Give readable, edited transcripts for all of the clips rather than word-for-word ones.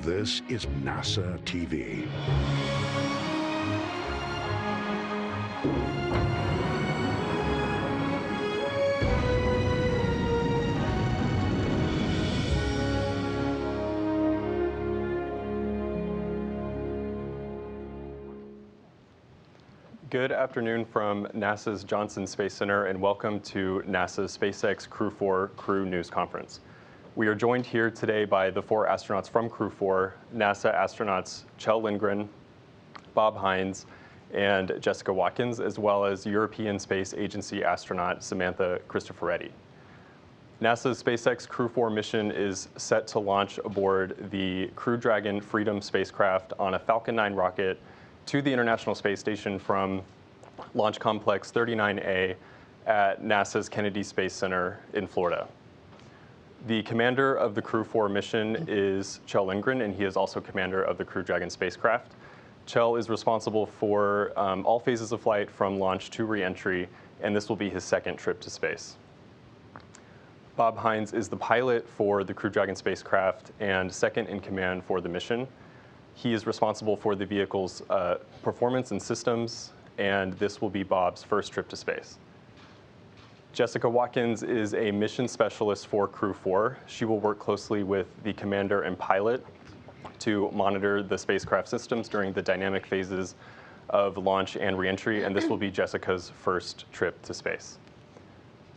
This is NASA TV. Good afternoon from NASA's Johnson Space Center, and welcome to NASA's SpaceX Crew-4 Crew News Conference. We are joined here today by the 4 astronauts from Crew-4, NASA astronauts Kjell Lindgren, Bob Hines, and Jessica Watkins, as well as European Space Agency astronaut Samantha Cristoforetti. NASA's SpaceX Crew-4 mission is set to launch aboard the Crew Dragon Freedom spacecraft on a Falcon 9 rocket to the International Space Station from Launch Complex 39A at NASA's Kennedy Space Center in Florida. The commander of the Crew-4 mission is Kjell Lindgren, and he is also commander of the Crew Dragon spacecraft. Kjell is responsible for all phases of flight from launch to re-entry, and this will be his second trip to space. Bob Hines is the pilot for the Crew Dragon spacecraft and second in command for the mission. He is responsible for the vehicle's performance and systems, and this will be Bob's first trip to space. Jessica Watkins is a mission specialist for Crew-4. She will work closely with the commander and pilot to monitor the spacecraft systems during the dynamic phases of launch and reentry, and this will be Jessica's first trip to space.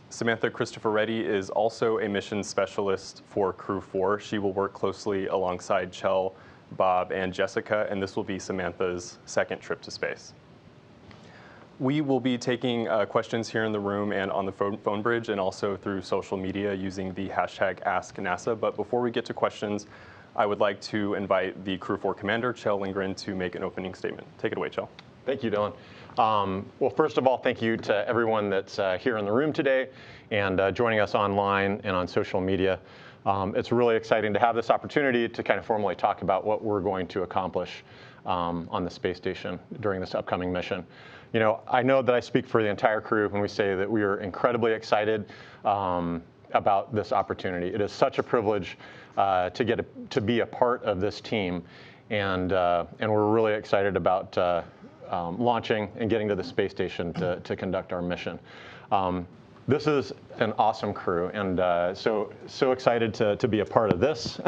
Samantha Cristoforetti is also a mission specialist for Crew-4. She will work closely alongside Kjell, Bob, and Jessica, and this will be Samantha's second trip to space. We will be taking questions here in the room and on the phone bridge, and also through social media using the hashtag AskNASA. But before we get to questions, I would like to invite the Crew-4 commander, Kjell Lindgren, to make an opening statement. Take it away, Kjell. Thank you, Dylan. Well, first of all, thank you to everyone that's here in the room today and joining us online and on social media. It's really exciting to have this opportunity to kind of formally talk about what we're going to accomplish on the space station during this upcoming mission. You know, I know that I speak for the entire crew when we say that we are incredibly excited about this opportunity. It is such a privilege to be a part of this team, and we're really excited about launching and getting to the space station to conduct our mission. This is an awesome crew, and so excited to be a part of this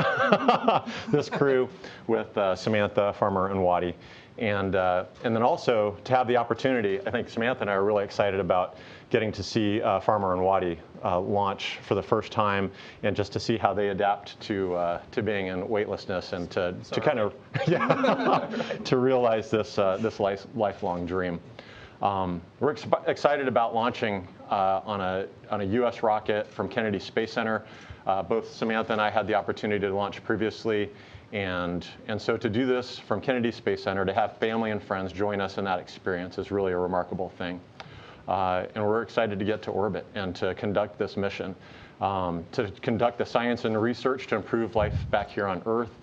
this crew with Samantha, Farmer, and Waddy, and then also to have the opportunity. I think Samantha and I are really excited about getting to see Farmer and Waddy launch for the first time, and just to see how they adapt to being in weightlessness and to kind of to realize this lifelong dream. We're excited about launching on a U.S. rocket from Kennedy Space Center. Both Samantha and I had the opportunity to launch previously, and so to do this from Kennedy Space Center, to have family and friends join us in that experience is really a remarkable thing. And we're excited to get to orbit and to conduct this mission, to conduct the science and research to improve life back here on Earth,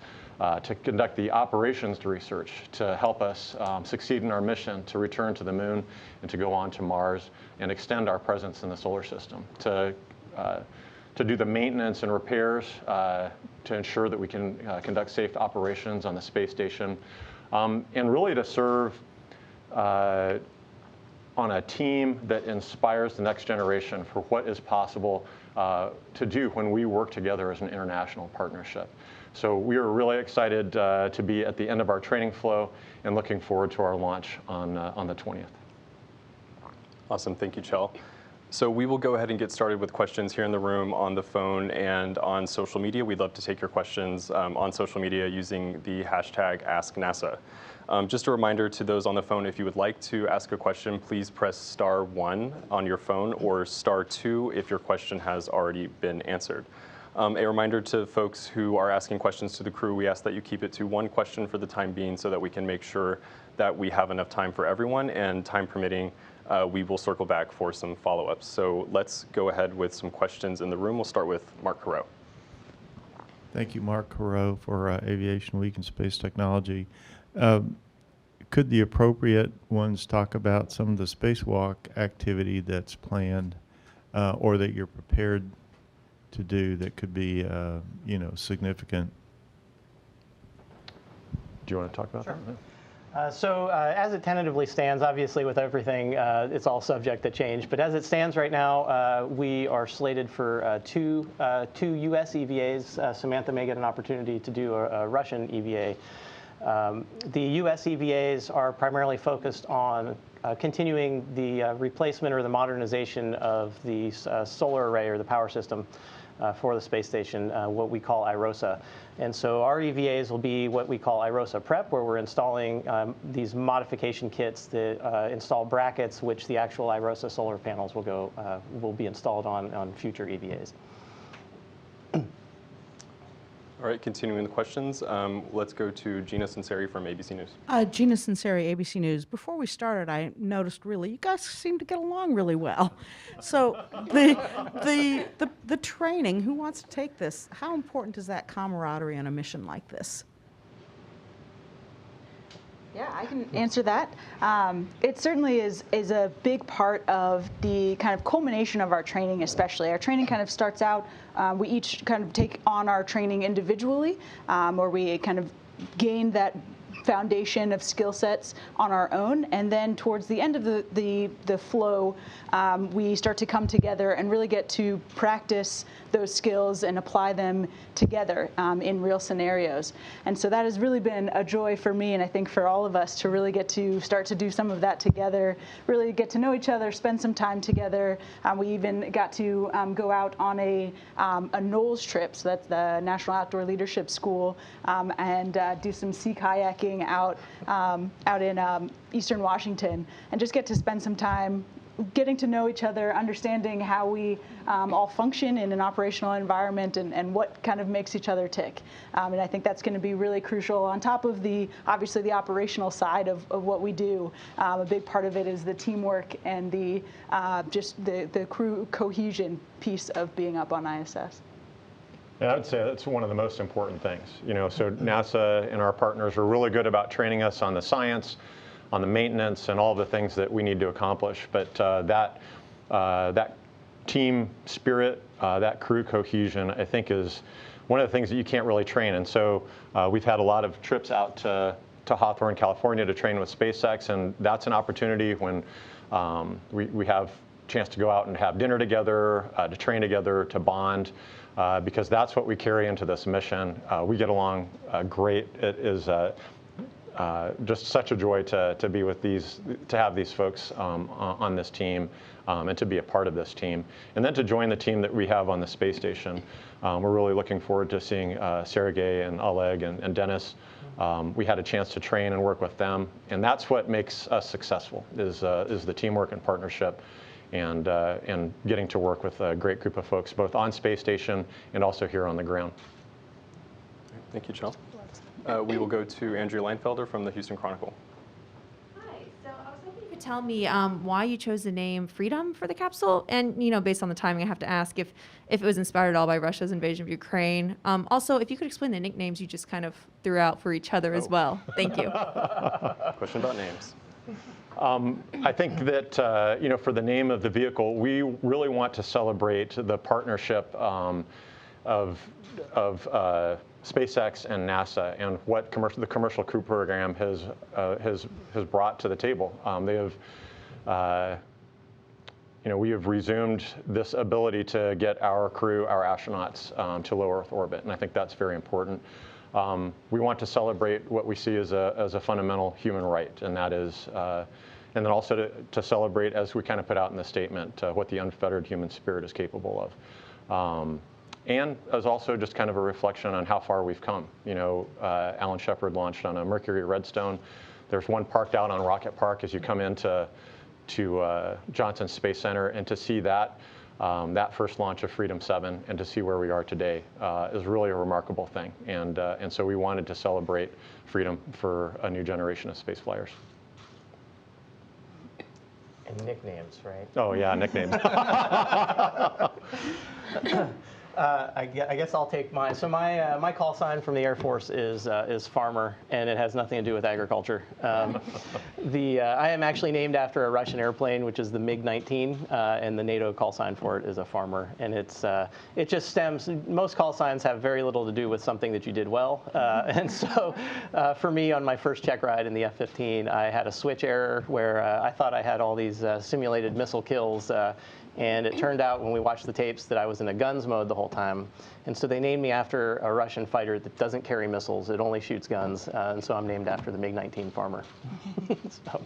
to conduct the operations to research to help us succeed in our mission to return to the moon and to go on to Mars and extend our presence in the solar system, to do the maintenance and repairs to ensure that we can conduct safe operations on the space station, and really to serve on a team that inspires the next generation for what is possible to do when we work together as an international partnership. So we are really excited to be at the end of our training flow and looking forward to our launch on the 20th. Awesome, thank you, Kjell. So we will go ahead and get started with questions here in the room, on the phone, and on social media. We'd love to take your questions on social media using the hashtag AskNASA. Just a reminder to those on the phone, if you would like to ask a question, please press *1 on your phone, or *2 if your question has already been answered. A reminder to folks who are asking questions to the crew, we ask that you keep it to one question for the time being so that we can make sure that we have enough time for everyone, and time permitting, we will circle back for some follow-ups. So let's go ahead with some questions in the room. We'll start with Mark Carreau. Thank you, Mark Carreau, for Aviation Week and Space Technology. Could the appropriate ones talk about some of the spacewalk activity that's planned or that you're prepared to do that could be, significant? you want to talk about Sure. that? So as it tentatively stands, obviously with everything, it's all subject to change. But as it stands right now, we are slated for two U.S. EVAs. Samantha may get an opportunity to do a Russian EVA. The U.S. EVAs are primarily focused on continuing the replacement or the modernization of the solar array or the power system for the space station, what we call IROSA. And so our EVAs will be what we call IROSA Prep, where we're installing these modification kits that install brackets, which the actual IROSA solar panels will be installed on future EVAs. All right, continuing the questions, let's go to Gina Sinceri from ABC News. Gina Sinceri, ABC News. Before we started, I noticed really you guys seem to get along really well. So the training, who wants to take this? How important is that camaraderie on a mission like this? Yeah, I can answer that. It certainly is a big part of the kind of culmination of our training, especially. Our training kind of starts out, we each kind of take on our training individually, or we kind of gain that foundation of skill sets on our own, and then towards the end of the flow, we start to come together and really get to practice those skills and apply them together in real scenarios. And so that has really been a joy for me, and I think for all of us, to really get to start to do some of that together, really get to know each other, spend some time together. We even got to go out on a NOLS trip, so that's the National Outdoor Leadership School, and do some sea kayaking out in Eastern Washington, and just get to spend some time getting to know each other, understanding how we all function in an operational environment, and what kind of makes each other tick. And I think that's going to be really crucial on top of obviously the operational side of what we do. A big part of it is the teamwork and just the crew cohesion piece of being up on ISS. And I would say that's one of the most important things. So NASA and our partners are really good about training us on the science, on the maintenance, and all the things that we need to accomplish. But that team spirit, that crew cohesion, I think is one of the things that you can't really train. And so we've had a lot of trips out to Hawthorne, California to train with SpaceX, and that's an opportunity when we have a chance to go out and have dinner together, to train together, to bond. Because that's what we carry into this mission. We get along great. It is just such a joy to be with to have these folks on this team, and to be a part of this team. And then to join the team that we have on the space station. We're really looking forward to seeing Sergey and Oleg and Dennis. We had a chance to train and work with them. And that's what makes us successful, is the teamwork and partnership. And getting to work with a great group of folks, both on space station and also here on the ground. Thank you, Kjell. We will go to Andrea Leinfelder from the Houston Chronicle. Hi. So I was hoping you could tell me why you chose the name Freedom for the capsule, and based on the timing, I have to ask if it was inspired at all by Russia's invasion of Ukraine. Also, if you could explain the nicknames you just kind of threw out for each other as well. Thank you. Question about names. I think that for the name of the vehicle, we really want to celebrate the partnership of SpaceX and NASA, and what the Commercial Crew Program has brought to the table. We have resumed this ability to get our crew, our astronauts, to low Earth orbit, and I think that's very important. We want to celebrate what we see as a fundamental human right, and that is, and then also to celebrate, as we kind of put out in the statement, what the unfettered human spirit is capable of. And as also just kind of a reflection on how far we've come. Alan Shepard launched on a Mercury Redstone. There's one parked out on Rocket Park as you come into Johnson Space Center, and to see that first launch of Freedom 7 and to see where we are today is really a remarkable thing. And so we wanted to celebrate freedom for a new generation of space flyers. And nicknames, right? Oh yeah, nicknames. I guess I'll take mine. So my call sign from the Air Force is farmer, and it has nothing to do with agriculture. I am actually named after a Russian airplane, which is the MiG-19, and the NATO call sign for it is a farmer. And it just stems. Most call signs have very little to do with something that you did well. And so for me, on my first check ride in the F-15, I had a switch error where I thought I had all these simulated missile kills. And it turned out when we watched the tapes that I was in a guns mode the whole time. And so they named me after a Russian fighter that doesn't carry missiles. It only shoots guns. And so I'm named after the MiG-19 farmer. So.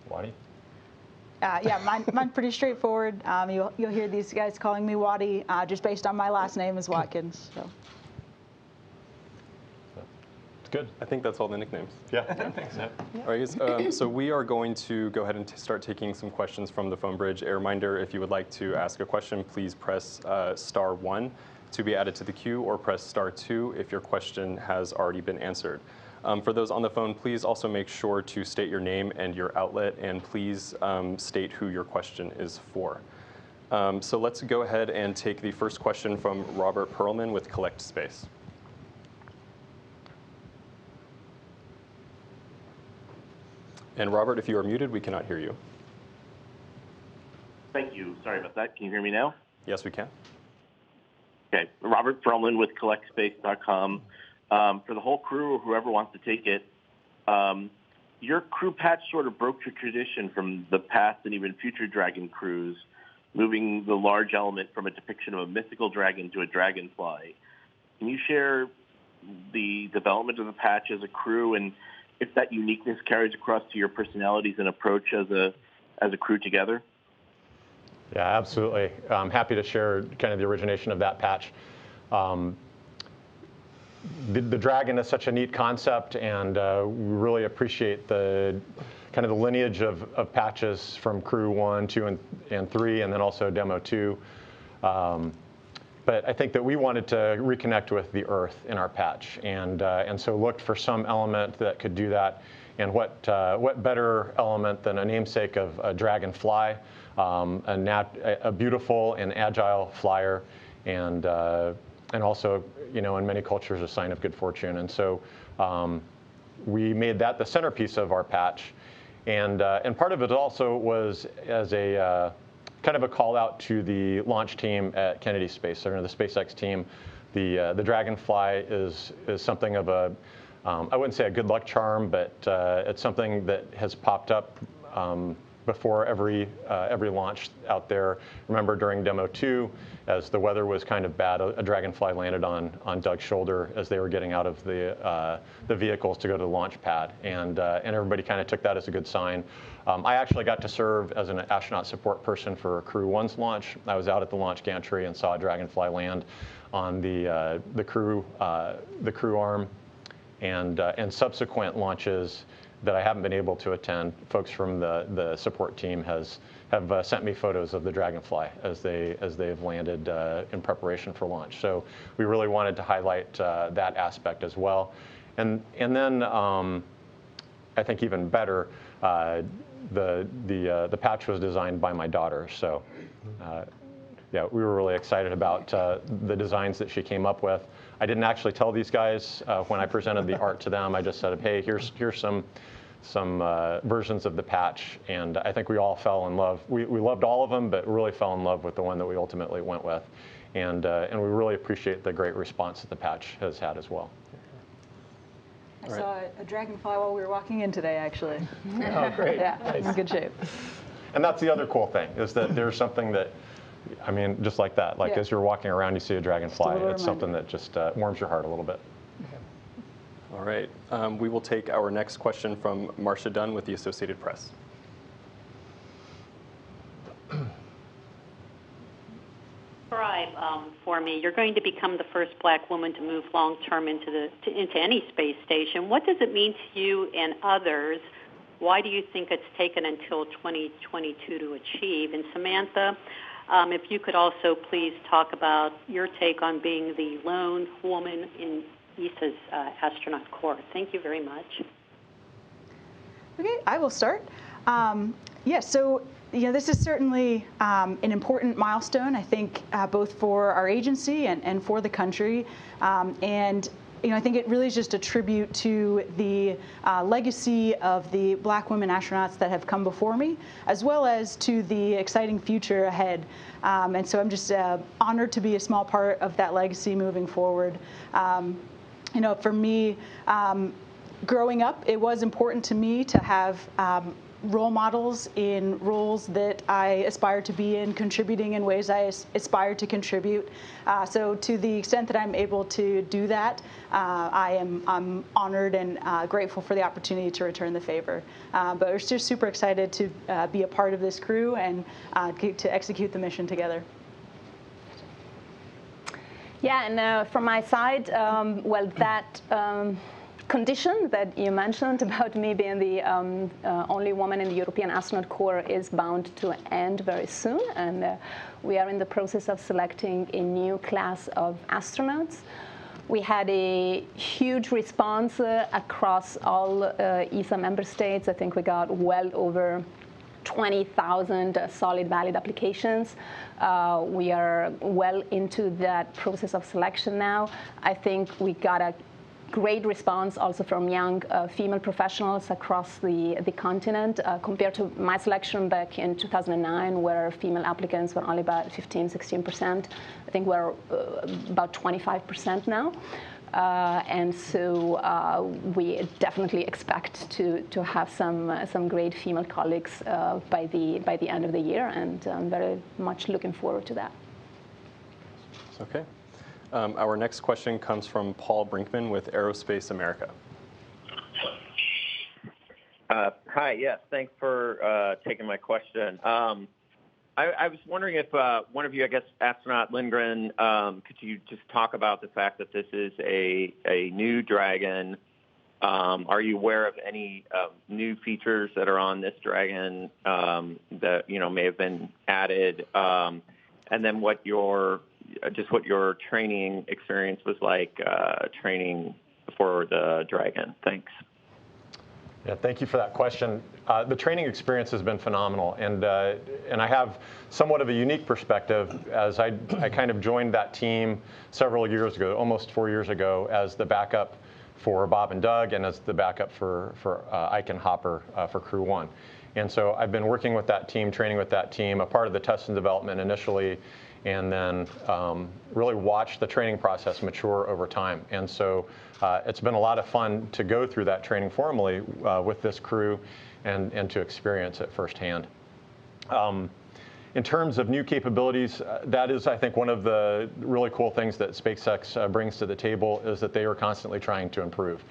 Waddy? Yeah, mine's pretty straightforward. You'll hear these guys calling me Waddy, just based on my last name is Watkins. So. Good. I think that's all the nicknames. Yeah. All right, guys. So we are going to go ahead and start taking some questions from the phone bridge. A reminder, if you would like to ask a question, please press *1 to be added to the queue, or press *2 if your question has already been answered. For those on the phone, please also make sure to state your name and your outlet, and please state who your question is for. So let's go ahead and take the first question from Robert Perlman with Collect Space. And Robert, if you are muted, we cannot hear you. Thank you. Sorry about that. Can you hear me now? Yes, we can. Okay. Robert Perlman with CollectSpace.com. For the whole crew or whoever wants to take it, your crew patch sort of broke your tradition from the past and even future Dragon crews, moving the large element from a depiction of a mythical dragon to a dragonfly. Can you share the development of the patch as a crew, and if that uniqueness carries across to your personalities and approach as a crew together? Yeah, absolutely. I'm happy to share kind of the origination of that patch. The dragon is such a neat concept, and we really appreciate the kind of the lineage of patches from Crew 1, 2, and 3, and then also Demo 2. But I think that we wanted to reconnect with the Earth in our patch, and so looked for some element that could do that. And what better element than a namesake of a dragonfly, a beautiful and agile flyer, and also, in many cultures, a sign of good fortune. And so we made that the centerpiece of our patch, and part of it also was as a kind of a call out to the launch team at Kennedy Space Center, the SpaceX team. The Dragonfly is something of a, I wouldn't say a good luck charm, but it's something that has popped up before every launch out there. Remember during Demo 2, as the weather was kind of bad, a Dragonfly landed on Doug's shoulder as they were getting out of the vehicles to go to the launch pad, and everybody kind of took that as a good sign. I actually got to serve as an astronaut support person for Crew 1's launch. I was out at the launch gantry and saw a Dragonfly land on the crew arm, and subsequent launches that I haven't been able to attend. Folks from the support team have sent me photos of the Dragonfly as they've landed in preparation for launch. So we really wanted to highlight that aspect as well, and then I think even better, the patch was designed by my daughter. So yeah, we were really excited about the designs that she came up with. I didn't actually tell these guys when I presented the art to them. I just said, hey, here's some versions of the patch, and I think we all fell in love. We loved all of them, but really fell in love with the one that we ultimately went with, and we really appreciate the great response that the patch has had as well. I saw a dragonfly while we were walking in today, actually. Oh, great. Yeah, it's in good shape. And that's the other cool thing, is that there's something that, I mean, just like that. Like, as you're walking around, you see a dragonfly. It's something that just warms your heart a little bit. All right. We will take our next question from Marcia Dunn with the Associated Press. For me, you're going to become the first black woman to move long-term into any space station. What does it mean to you and others? Why do you think it's taken until 2022 to achieve? And Samantha, if you could also please talk about your take on being the lone woman in ESA's astronaut corps. Thank you very much. Okay, I will start. So this is certainly an important milestone, I think, both for our agency and for the country. And I think it really is just a tribute to the legacy of the Black women astronauts that have come before me, as well as to the exciting future ahead. And so I'm just honored to be a small part of that legacy moving forward. For me, growing up, it was important to me to have role models in roles that I aspire to be in, contributing in ways I aspire to contribute. So to the extent that I'm able to do that, I'm honored and grateful for the opportunity to return the favor. But we're just super excited to be a part of this crew and to execute the mission together. Yeah, and from my side, well, that condition that you mentioned about me being the only woman in the European Astronaut Corps is bound to end very soon, and we are in the process of selecting a new class of astronauts. We had a huge response across all ESA member states. I think we got well over 20,000 solid valid applications. We are well into that process of selection now. I think we got a great response also from young female professionals across the continent compared to my selection back in 2009, where female applicants were only about 15–16%. I think we're about 25% now. And so we definitely expect to have some great female colleagues by the end of the year, and I'm very much looking forward to that. Okay. Our next question comes from Paul Brinkman with Aerospace America. Hi, yes, thanks for taking my question. I was wondering if one of you, I guess, astronaut Lindgren, could you just talk about the fact that this is a new Dragon? Are you aware of any new features that are on this Dragon that may have been added? And then what your training experience was like training for the Dragon? Thanks. Yeah, thank you for that question. The training experience has been phenomenal, and I have somewhat of a unique perspective, as I kind of joined that team several years ago, almost 4 years ago, as the backup for Bob and Doug, and as the backup for Ike and Hopper for Crew-1. And so I've been working with that team, training with that team, a part of the test and development initially, and then really watched the training process mature over time. And so it's been a lot of fun to go through that training formally with this crew and to experience it firsthand. In terms of new capabilities, that is, I think, one of the really cool things that SpaceX brings to the table, is that they are constantly trying to improve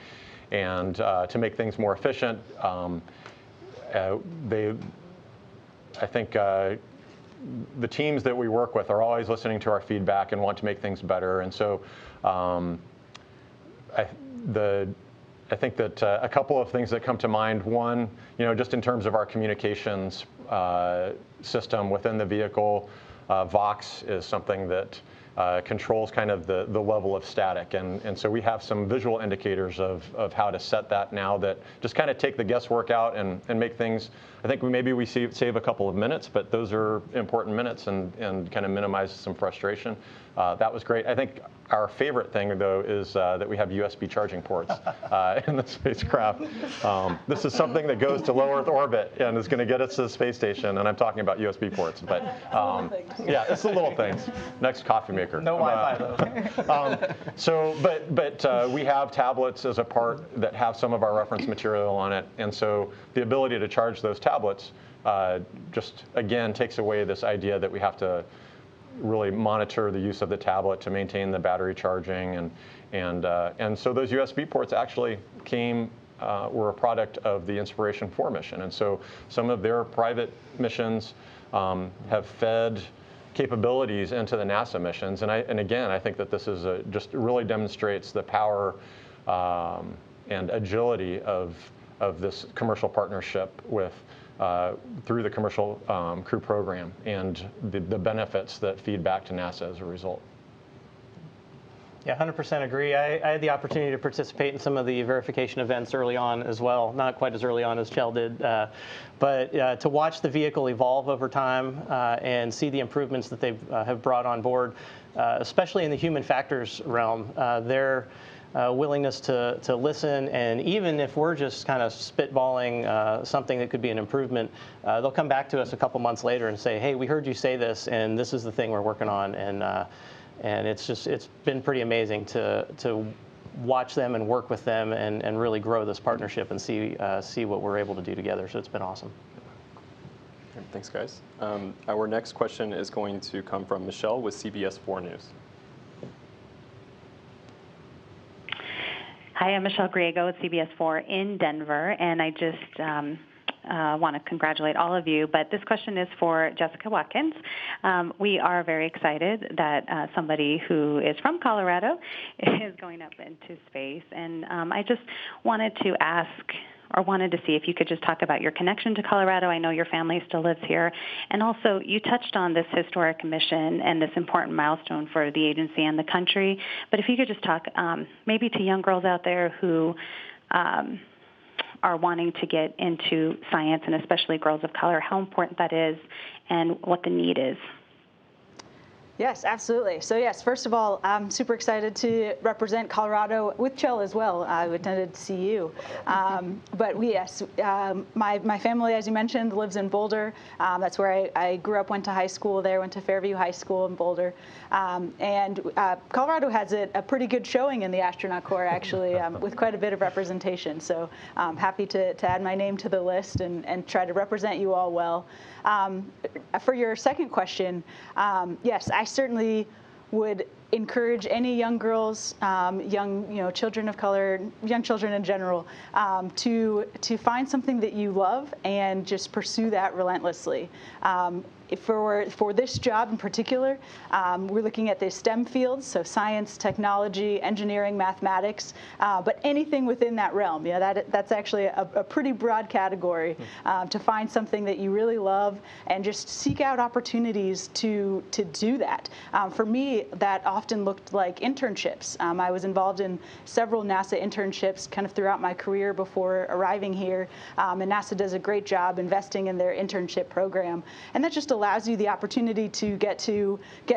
and to make things more efficient. I think the teams that we work with are always listening to our feedback and want to make things better. And so I think that a couple of things that come to mind. One, just in terms of our communications system within the vehicle, Vox is something that controls kind of the level of static. And so we have some visual indicators of how to set that now that just kind of take the guesswork out and make things, I think maybe we save a couple of minutes, but those are important minutes and kind of minimize some frustration. That was great. I think our favorite thing, though, is that we have USB charging ports in the spacecraft. This is something that goes to low Earth orbit and is going to get us to the space station, and I'm talking about USB ports. But yeah, it's the little things. Next coffee maker. No Wi-Fi, though. But we have tablets as a part that have some of our reference material on it, and so the ability to charge those tablets just, again, takes away this idea that we have to really monitor the use of the tablet to maintain the battery charging, and so those USB ports actually were a product of the Inspiration 4 mission, and so some of their private missions have fed capabilities into the NASA missions, and again, I think that this is just really demonstrates the power and agility of this commercial partnership through the commercial Crew program, and the benefits that feed back to NASA as a result. Yeah, 100% agree. I had the opportunity to participate in some of the verification events early on as well. Not quite as early on as Kjell did, but to watch the vehicle evolve over time and see the improvements that they have brought on board, especially in the human factors realm. Their willingness to listen, and even if we're just kind of spitballing something that could be an improvement, they'll come back to us a couple months later and say, hey, we heard you say this, and this is the thing we're working on. And it's been pretty amazing to watch them and work with them and really grow this partnership and see what we're able to do together. So it's been awesome. Thanks, guys. Our next question is going to come from Michelle with CBS 4 News. Hi, I'm Michelle Griego with CBS 4 in Denver, and I just want to congratulate all of you, but this question is for Jessica Watkins. We are very excited that somebody who is from Colorado is going up into space, and I just wanted to ask, or wanted to see if you could just talk about your connection to Colorado. I know your family still lives here, and also you touched on this historic mission and this important milestone for the agency and the country, but if you could just talk maybe to young girls out there who are wanting to get into science, and especially girls of color, how important that is and what the need is. Yes, absolutely. So yes, first of all, I'm super excited to represent Colorado with Kjell as well. I attended CU. But yes, my family, as you mentioned, lives in Boulder. That's where I grew up, went to high school there, went to Fairview High School in Boulder. And Colorado has a pretty good showing in the astronaut corps, actually, with quite a bit of representation. So I'm happy to add my name to the list and try to represent you all well. For your second question, yes, I certainly would encourage any young girls, young children of color, young children in general, to find something that you love and just pursue that relentlessly. For this job in particular, we're looking at the STEM fields, so science, technology, engineering, mathematics, but anything within that realm. Yeah, that's actually a pretty broad category to find something that you really love and just seek out opportunities to do that. For me, that often looked like internships. I was involved in several NASA internships kind of throughout my career before arriving here, and NASA does a great job investing in their internship program, and that just allows you the opportunity to get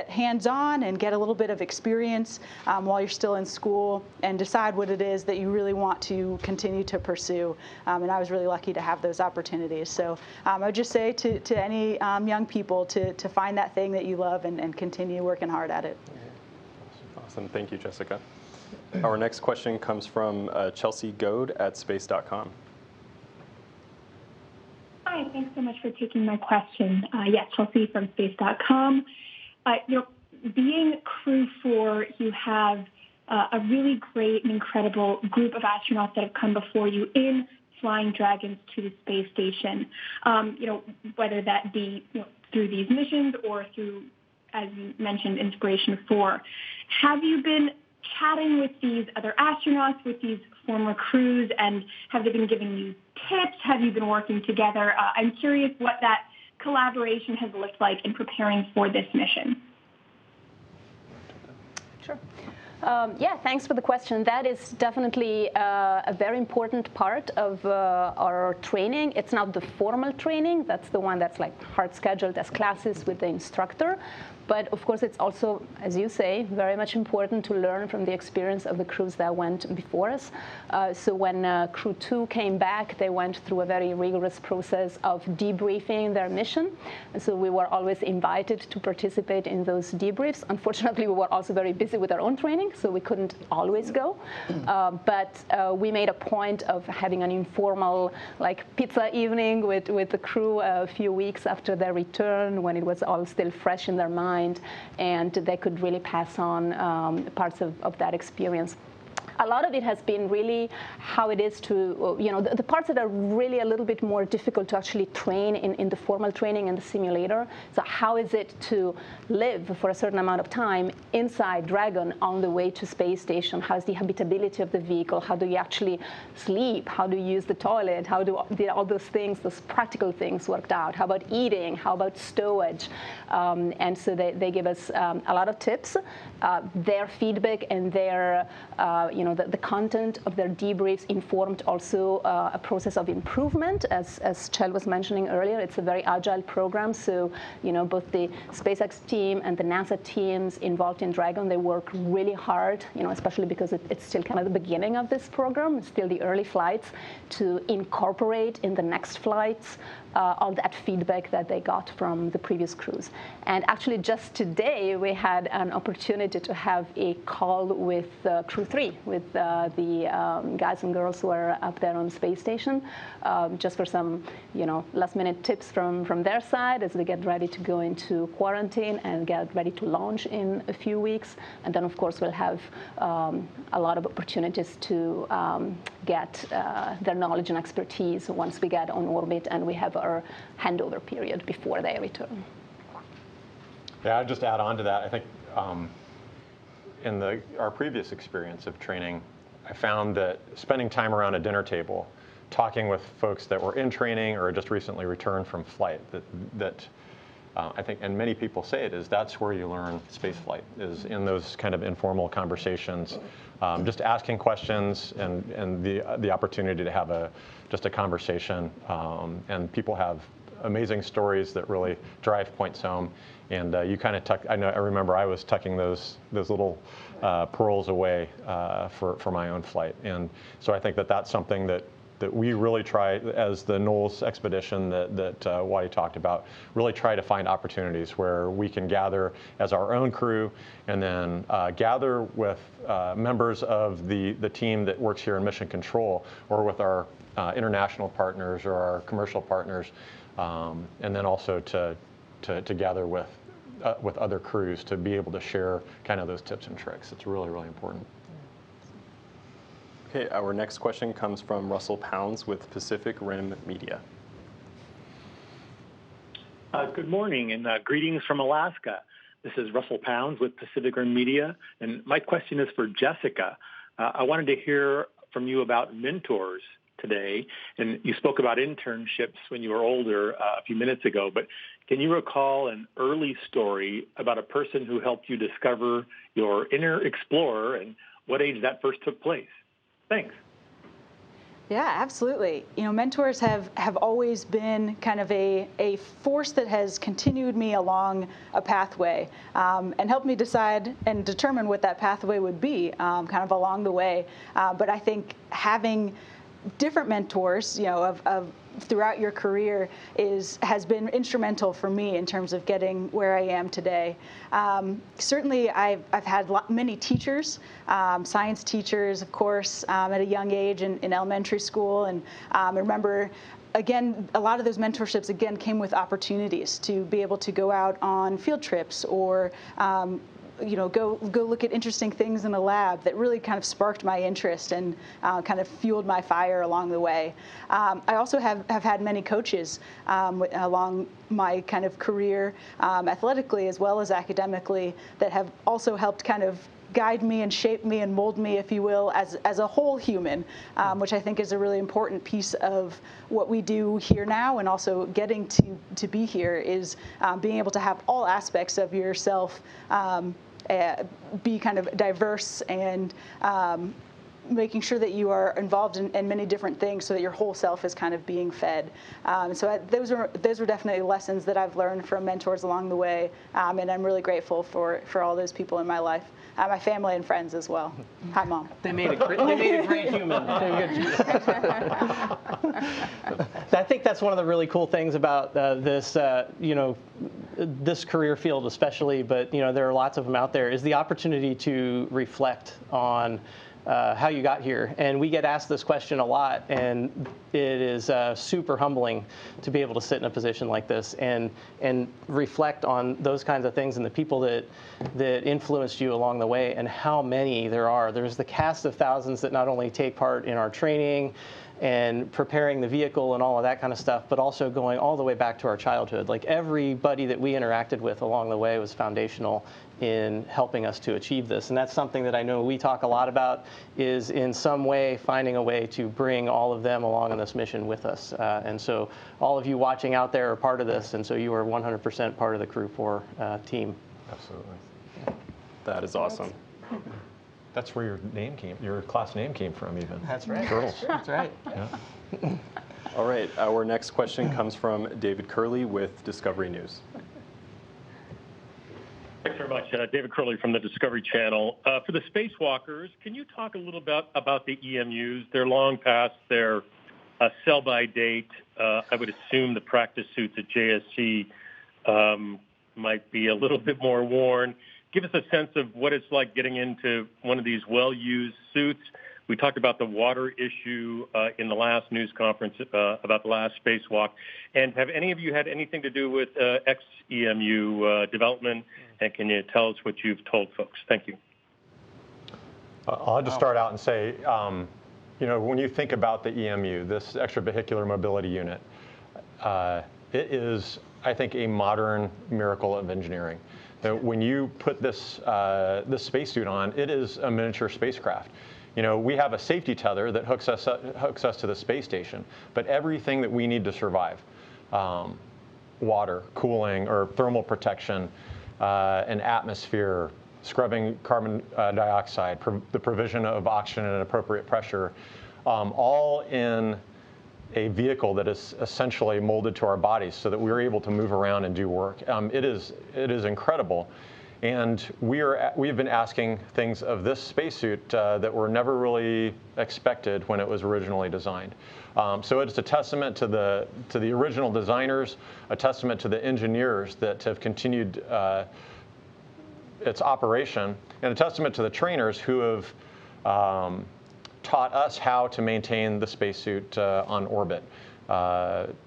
hands-on and get a little bit of experience while you're still in school and decide what it is that you really want to continue to pursue. And I was really lucky to have those opportunities. So I would just say to any young people to find that thing that you love and continue working hard at it. Awesome. Thank you, Jessica. Our next question comes from Chelsea Goad at space.com. Hi, thanks so much for taking my question. Yes, Chelsea from space.com. Being Crew-4, you have a really great and incredible group of astronauts that have come before you in flying Dragons to the space station. Whether that be through these missions or through, as you mentioned, Inspiration 4. Have you been chatting with these other astronauts, with these former crews, and have they been giving you tips? Have you been working together? I'm curious what that collaboration has looked like in preparing for this mission. Sure. Yeah, thanks for the question. That is definitely a very important part of our training. It's not the formal training. That's the one that's like hard scheduled as classes with the instructor. But of course, it's also, as you say, very much important to learn from the experience of the crews that went before us. So when Crew 2 came back, they went through a very rigorous process of debriefing their mission. And so we were always invited to participate in those debriefs. Unfortunately, we were also very busy with our own training, so we couldn't always go. But we made a point of having an informal, like, pizza evening with the crew a few weeks after their return, when it was all still fresh in their mind, and they could really pass on parts of that experience. a lot of it has been really how it is to, the parts that are really a little bit more difficult to actually train in the formal training and the simulator. So how is it to live for a certain amount of time inside Dragon on the way to space station? How's the habitability of the vehicle? How do you actually sleep? How do you use the toilet? How do all those things, those practical things worked out? How about eating? How about stowage? And so they give us a lot of tips. Their feedback and their, the content of their debriefs informed also a process of improvement. As Kjell was mentioning earlier, it's a very agile program. So, both the SpaceX team and the NASA teams involved in Dragon, they work really hard, especially because it's still kind of the beginning of this program. It's still the early flights, to incorporate in the next flights all that feedback that they got from the previous crews. And actually just today we had an opportunity to have a call with Crew 3, with the guys and girls who are up there on the space station, just for some last minute tips from their side as they get ready to go into quarantine and get ready to launch in a few weeks. And then of course we'll have a lot of opportunities to get their knowledge and expertise once we get on orbit and we have our handover period before they return. Yeah, I'd just add on to that. I think in our previous experience of training, I found that spending time around a dinner table, talking with folks that were in training or just recently returned from flight, that I think, and many people say it, is that's where you learn space flight, is in those kind of informal conversations, just asking questions and the opportunity to have just a conversation. And people have amazing stories that really drive points home. And you kind of I remember I was tucking those little pearls away for my own flight. And so I think that's something that we really try, as the Knowles expedition that Wadi talked about, really try to find opportunities where we can gather as our own crew and then gather with members of the team that works here in Mission Control, or with our international partners or our commercial partners, and then also to gather with other crews to be able to share kind of those tips and tricks. It's really, really important. Okay, our next question comes from Russell Pounds with Pacific Rim Media. Good morning and greetings from Alaska. This is Russell Pounds with Pacific Rim Media, and my question is for Jessica. I wanted to hear from you about mentors today, and you spoke about internships when you were older a few minutes ago, but can you recall an early story about a person who helped you discover your inner explorer and what age that first took place? Thanks. Yeah, absolutely. Mentors have always been kind of a force that has continued me along a pathway and helped me decide and determine what that pathway would be kind of along the way. But I think having different mentors, of throughout your career has been instrumental for me in terms of getting where I am today. Certainly, I've had many teachers, science teachers, of course, at a young age in elementary school, and I remember. Again, a lot of those mentorships, again, came with opportunities to be able to go out on field trips or go look at interesting things in the lab that really kind of sparked my interest and kind of fueled my fire along the way. I also have had many coaches along my kind of career, athletically as well as academically, that have also helped kind of guide me and shape me and mold me, if you will, as a whole human, which I think is a really important piece of what we do here now, and also getting to be here is being able to have all aspects of yourself be kind of diverse and making sure that you are involved in many different things so that your whole self is kind of being fed. So those were definitely lessons that I've learned from mentors along the way, and I'm really grateful for all those people in my life. My family and friends as well. Hi, Mom. They made a great human. I think that's one of the really cool things about this career field especially, but there are lots of them out there, is the opportunity to reflect on how you got here. And we get asked this question a lot, and it is super humbling to be able to sit in a position like this and reflect on those kinds of things and the people that influenced you along the way and how many there are. There's the cast of thousands that not only take part in our training and preparing the vehicle and all of that kind of stuff, but also going all the way back to our childhood. Like everybody that we interacted with along the way was foundational in helping us to achieve this. And that's something that I know we talk a lot about, is in some way finding a way to bring all of them along on this mission with us. And so all of you watching out there are part of this, and so you are 100% part of the Crew-4 team. Absolutely. That is awesome. That's where your class name came from, even. That's right. Turtles. That's right. Yeah. All right, our next question comes from David Curley with Discovery News. Thanks very much. David Curley from the Discovery Channel. For the spacewalkers, can you talk a little bit about the EMUs? They're long past their sell-by date. I would assume the practice suits at JSC might be a little bit more worn. Give us a sense of what it's like getting into one of these well-used suits. We talked about the water issue in the last news conference about the last spacewalk. And have any of you had anything to do with XEMU development? And can you tell us what you've told folks? Thank you. I'll just start out and say, when you think about the EMU, this extravehicular mobility unit, it is, I think, a modern miracle of engineering. When you put this spacesuit on, it is a miniature spacecraft. We have a safety tether that hooks us to the space station, but everything that we need to survive, water, cooling, or thermal protection, an atmosphere, scrubbing carbon dioxide, the provision of oxygen at an appropriate pressure, all in a vehicle that is essentially molded to our bodies so that we're able to move around and do work. It is incredible. And we've been asking things of this spacesuit that were never really expected when it was originally designed. So it's a testament to the original designers, a testament to the engineers that have continued its operation, and a testament to the trainers who have taught us how to maintain the spacesuit on orbit.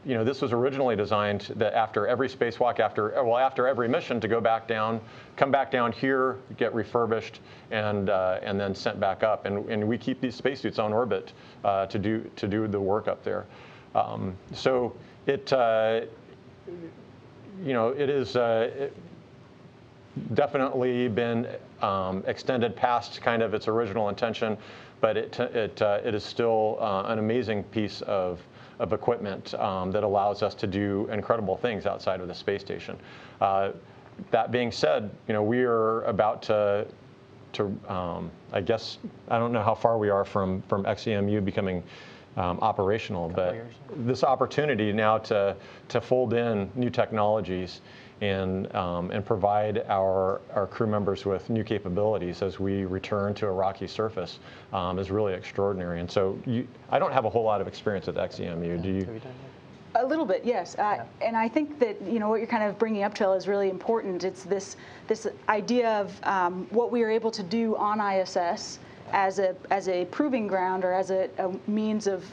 This was originally designed that after every spacewalk, after every mission, to come back down here, get refurbished, and then sent back up. And we keep these spacesuits on orbit to do the work up there. So it is definitely been extended past kind of its original intention, but it is still an amazing piece of equipment that allows us to do incredible things outside of the space station. That being said, we are about to I guess, I don't know how far we are from XEMU becoming operational, but this opportunity now to fold in new technologies and provide our crew members with new capabilities as we return to a rocky surface is really extraordinary. And so I don't have a whole lot of experience with XEMU. Do you? A little bit, yes. And I think that what you're kind of bringing up, Kjell, is really important. It's this idea of what we are able to do on ISS as a proving ground, or as a means of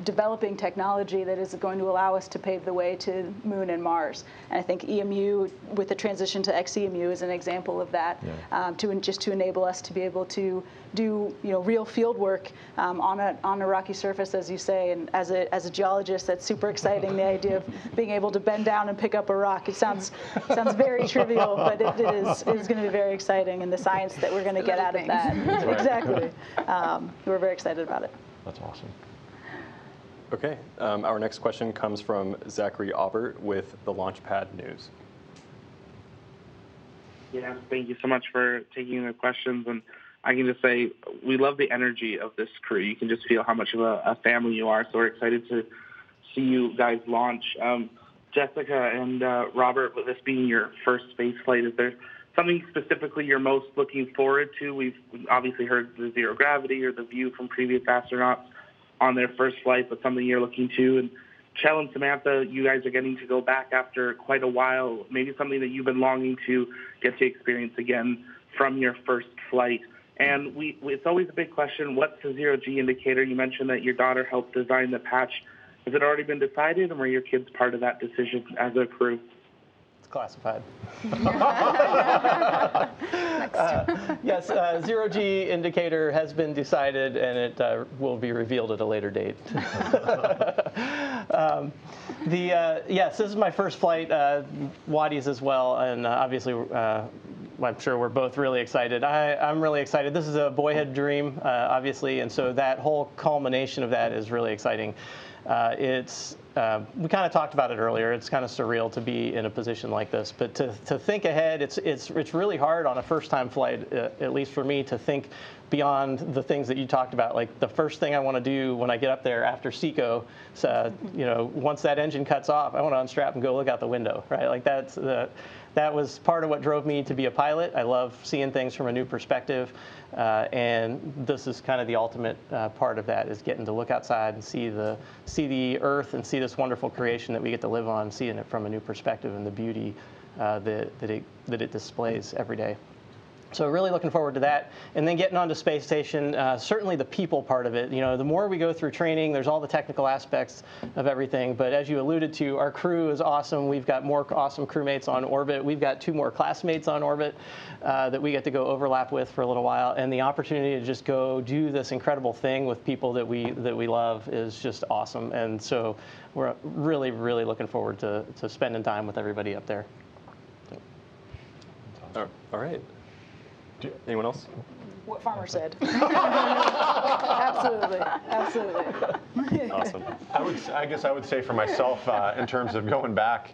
developing technology that is going to allow us to pave the way to Moon and Mars. And I think EMU, with the transition to XEMU, is an example of that. Yeah. To enable us to be able to do real field work on a rocky surface, as you say. And as a geologist, that's super exciting. The idea of being able to bend down and pick up a rock. It sounds very trivial, but it is going to be very exciting, and the science that we're going to get out of that. Right. Exactly. We're very excited about it. That's awesome. Okay, our next question comes from Zachary Aubert with the Launchpad News. Yeah, thank you so much for taking the questions. And I can just say we love the energy of this crew. You can just feel how much of a family you are. So we're excited to see you guys launch. Jessica and Robert, with this being your first space flight, is there something specifically you're most looking forward to? We've obviously heard the zero gravity or the view from previous astronauts on their first flight, but something you're looking to. And Kjell and Samantha, you guys are getting to go back after quite a while, maybe something that you've been longing to get to experience again from your first flight. And it's always a big question, what's the zero-G indicator? You mentioned that your daughter helped design the patch. Has it already been decided, or were your kids part of that decision as a crew? It's classified. Yes, zero-G indicator has been decided, and it will be revealed at a later date. Yes, this is my first flight, Waddy's as well, and obviously I'm sure we're both really excited. I'm really excited. This is a boyhood dream, obviously, and so that whole culmination of that is really exciting. We kind of talked about it earlier. It's kind of surreal to be in a position like this, but to think ahead, it's really hard on a first-time flight, at least for me, to think beyond the things that you talked about. Like the first thing I want to do when I get up there after SECO, once that engine cuts off, I want to unstrap and go look out the window, right? Like that was part of what drove me to be a pilot. I love seeing things from a new perspective, and this is kind of the ultimate part of that, is getting to look outside and see the Earth and see this wonderful creation that we get to live on, seeing it from a new perspective and the beauty that it displays every day. So really looking forward to that. And then getting onto space station, certainly the people part of it. The more we go through training, there's all the technical aspects of everything. But as you alluded to, our crew is awesome. We've got more awesome crewmates on orbit. We've got 2 more classmates on orbit that we get to go overlap with for a little while. And the opportunity to just go do this incredible thing with people that we love is just awesome. And so we're really, really looking forward to spending time with everybody up there. All right. Anyone else? What Farmer said. Absolutely. Awesome. I guess I would say for myself, in terms of going back,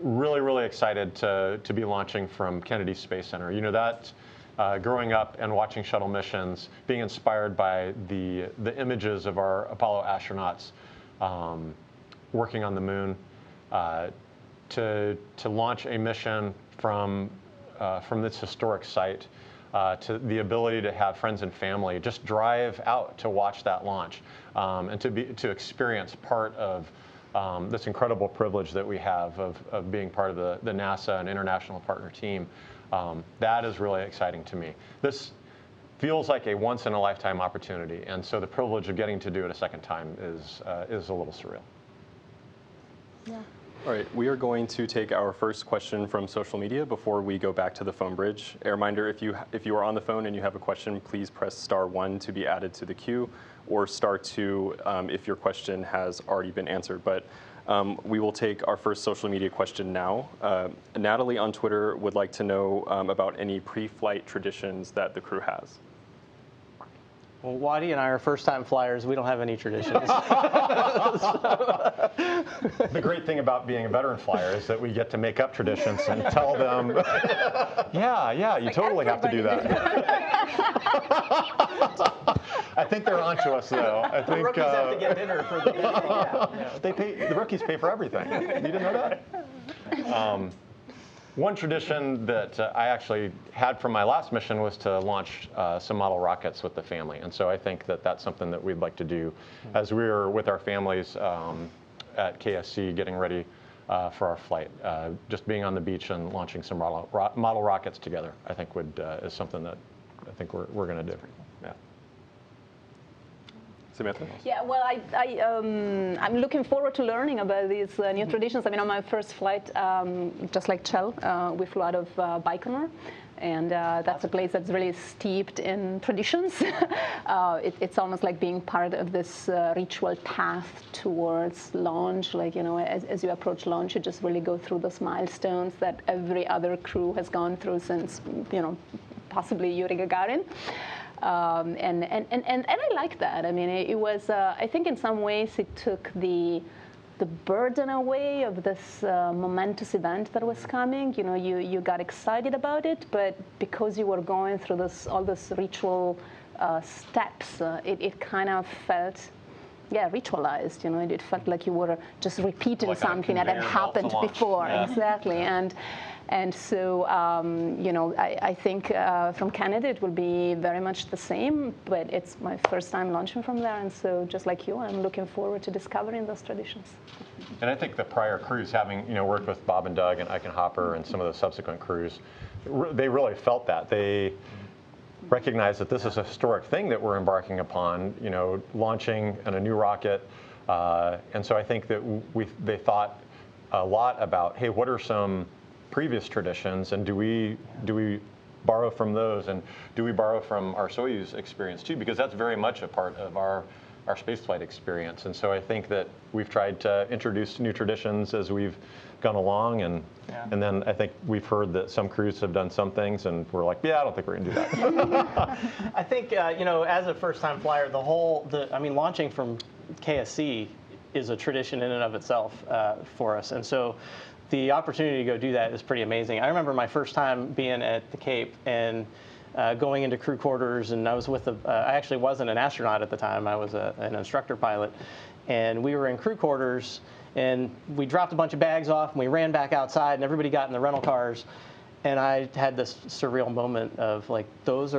really, really excited to be launching from Kennedy Space Center. Growing up and watching shuttle missions, being inspired by the images of our Apollo astronauts working on the moon, to launch a mission from this historic site, to the ability to have friends and family just drive out to watch that launch, and to experience part of this incredible privilege that we have of being part of the NASA and international partner team. That is really exciting to me. This feels like a once-in-a-lifetime opportunity, and so the privilege of getting to do it a second time is a little surreal. Yeah. All right, we are going to take our first question from social media before we go back to the phone bridge. A reminder, if you are on the phone and you have a question, please press *1 to be added to the queue, or *2 if your question has already been answered. But we will take our first social media question now. Natalie on Twitter would like to know about any pre-flight traditions that the crew has. Well, Waddy and I are first-time flyers. We don't have any traditions. The great thing about being a veteran flyer is that we get to make up traditions and tell them, yeah, you totally have to do that. I think they're onto us, though. I think the rookies have to get dinner for the dinner. The rookies pay for everything. You didn't know that? One tradition that I actually had from my last mission was to launch some model rockets with the family. And so I think that that's something that we'd like to do as we're with our families at KSC getting ready for our flight. Just being on the beach and launching some model rockets together, I think is something that I think we're going to do. Yeah. Samantha? Yeah, well, I'm looking forward to learning about these new traditions. I mean, on my first flight, just like Kjell, we flew out of Baikonur, and that's a place that's really steeped in traditions. It's almost like being part of this ritual path towards launch. Like, as you approach launch, you just really go through those milestones that every other crew has gone through since, possibly Yuri Gagarin. And I like that. I mean, it was, I think in some ways it took the burden away of this momentous event that was coming. You got excited about it, but because you were going through all this ritual steps, it kind of felt, ritualized. It felt like you were just repeating like something that had happened before. Yeah. Exactly. And so, I think from Canada it will be very much the same, but it's my first time launching from there. And so just like you, I'm looking forward to discovering those traditions. And I think the prior crews, having worked with Bob and Doug and Ike and Hopper and some of the subsequent crews, they really felt that. They recognize that this is a historic thing that we're embarking upon, launching in a new rocket. And so I think that they thought a lot about, hey, what are some previous traditions, and do we borrow from those, and do we borrow from our Soyuz experience too? Because that's very much a part of our spaceflight experience. And so I think that we've tried to introduce new traditions as we've gone along, and then I think we've heard that some crews have done some things, and we're like, yeah, I don't think we're going to do that. I think, as a first-time flyer, launching from KSC is a tradition in and of itself for us. And so the opportunity to go do that is pretty amazing. I remember my first time being at the Cape and going into crew quarters, and I was with I actually wasn't an astronaut at the time. I was an instructor pilot. And we were in crew quarters, and we dropped a bunch of bags off, and we ran back outside, and everybody got in the rental cars. And I had this surreal moment of like, those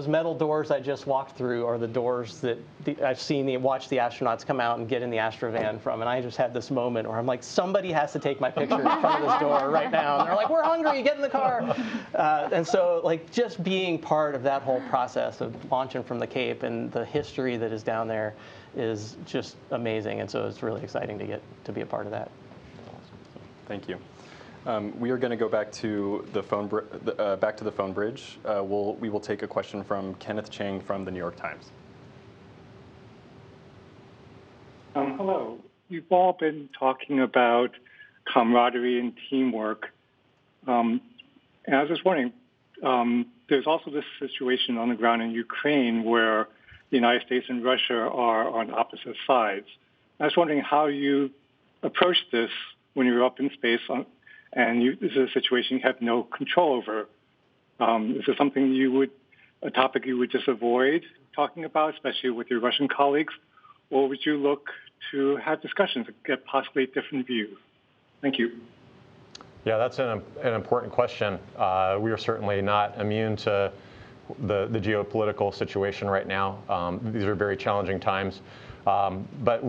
metal doors I just walked through are the doors that I've watched the astronauts come out and get in the Astrovan from. And I just had this moment where I'm like, somebody has to take my picture in front of this door right now. And they're like, we're hungry, get in the car. And so like just being part of that whole process of launching from the Cape and the history that is down there is just amazing. And so it's really exciting to get to be a part of that. Thank you. We are going to go back to the phone bridge. We will take a question from Kenneth Chang from the New York Times. Hello. You've all been talking about camaraderie and teamwork. And I was just wondering, there's also this situation on the ground in Ukraine where the United States and Russia are on opposite sides. I was wondering how you approach this when you're up in space and this is a situation you have no control over. Is this something a topic you would just avoid talking about, especially with your Russian colleagues? Or would you look to have discussions and get possibly different views? Thank you. Yeah, that's an important question. We are certainly not immune to the geopolitical situation right now. These are very challenging times. But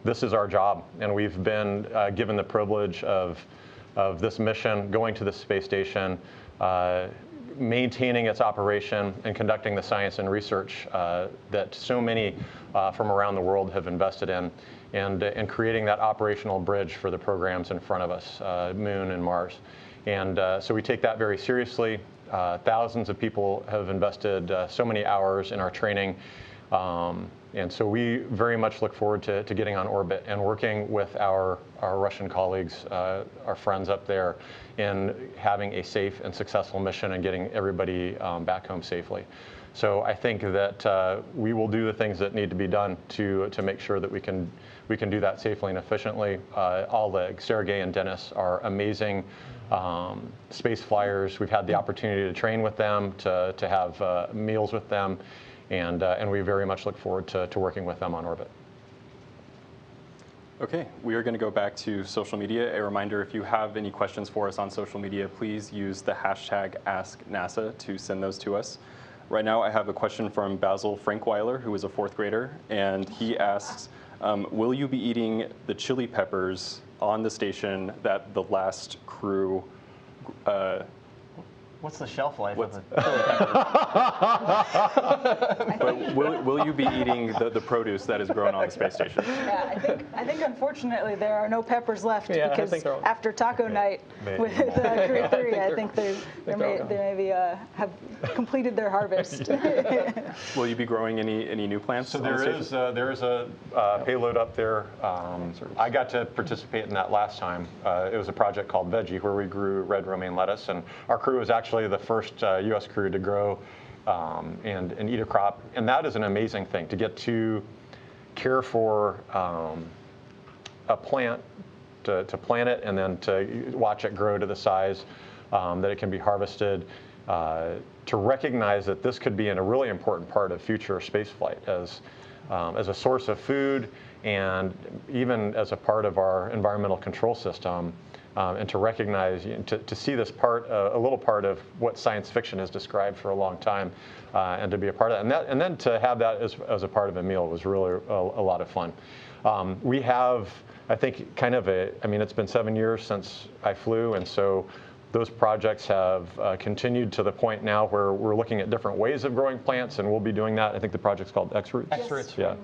this is our job, and we've been given the privilege of this mission, going to the space station, maintaining its operation, and conducting the science and research that so many from around the world have invested in, and creating that operational bridge for the programs in front of us, Moon and Mars. And so we take that very seriously. Thousands of people have invested so many hours in our training. And so we very much look forward to getting on orbit and working with our Russian colleagues, our friends up there, in having a safe and successful mission and getting everybody back home safely. So I think that we will do the things that need to be done to make sure that we can do that safely and efficiently. Sergey and Dennis are amazing space flyers. We've had the opportunity to train with them, to have meals with them. And we very much look forward to working with them on orbit. Okay, we are going to go back to social media. A reminder, if you have any questions for us on social media, please use the hashtag AskNASA to send those to us. Right now, I have a question from Basil Frankweiler, who is a fourth grader, and he asks, will you be eating the chili peppers on the station that the last crew What's the shelf life of the chili pepper? But will you be eating the produce that is grown on the space station? Yeah, I think unfortunately there are no peppers left because after taco night with Crew 3, I think they maybe have completed their harvest. Will you be growing any new plants? So there is a payload up there. I got to participate in that last time. It was a project called Veggie, where we grew red romaine lettuce, and our crew was actually the first U.S. crew to grow and eat a crop. And that is an amazing thing, to get to care for a plant, to plant it, and then to watch it grow to the size that it can be harvested, to recognize that this could be a really important part of future spaceflight as a source of food, and even as a part of our environmental control system. and to recognize, to see this part, a little part of what science fiction has described for a long time, and to be a part of that. And then to have that as a part of a meal was really a lot of fun. We have, I think, kind of it's been 7 years since I flew, and so those projects have continued to the point now where we're looking at different ways of growing plants, and we'll be doing that. I think the project's called X-Roots. X-Roots. Yeah.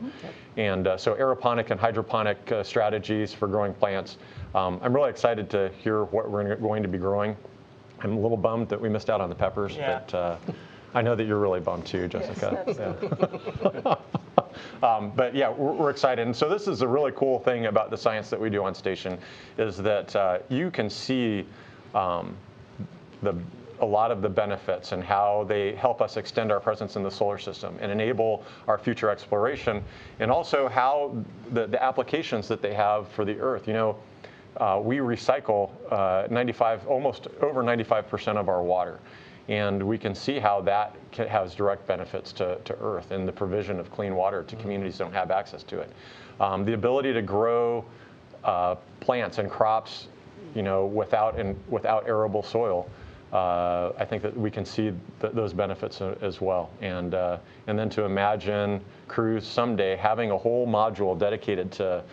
And so aeroponic and hydroponic strategies for growing plants. I'm really excited to hear what we're going to be growing. I'm a little bummed that we missed out on the peppers, but I know that you're really bummed too, Jessica. Yes, but yeah, we're excited. And so this is a really cool thing about the science that we do on station, is that you can see a lot of the benefits and how they help us extend our presence in the solar system and enable our future exploration, and also how the applications that they have for the Earth. We recycle almost over 95% of our water, and we can see how that has direct benefits to Earth and the provision of clean water to communities that don't have access to it. The ability to grow plants and crops without arable soil, I think that we can see those benefits as well. And then to imagine crews someday having a whole module dedicated to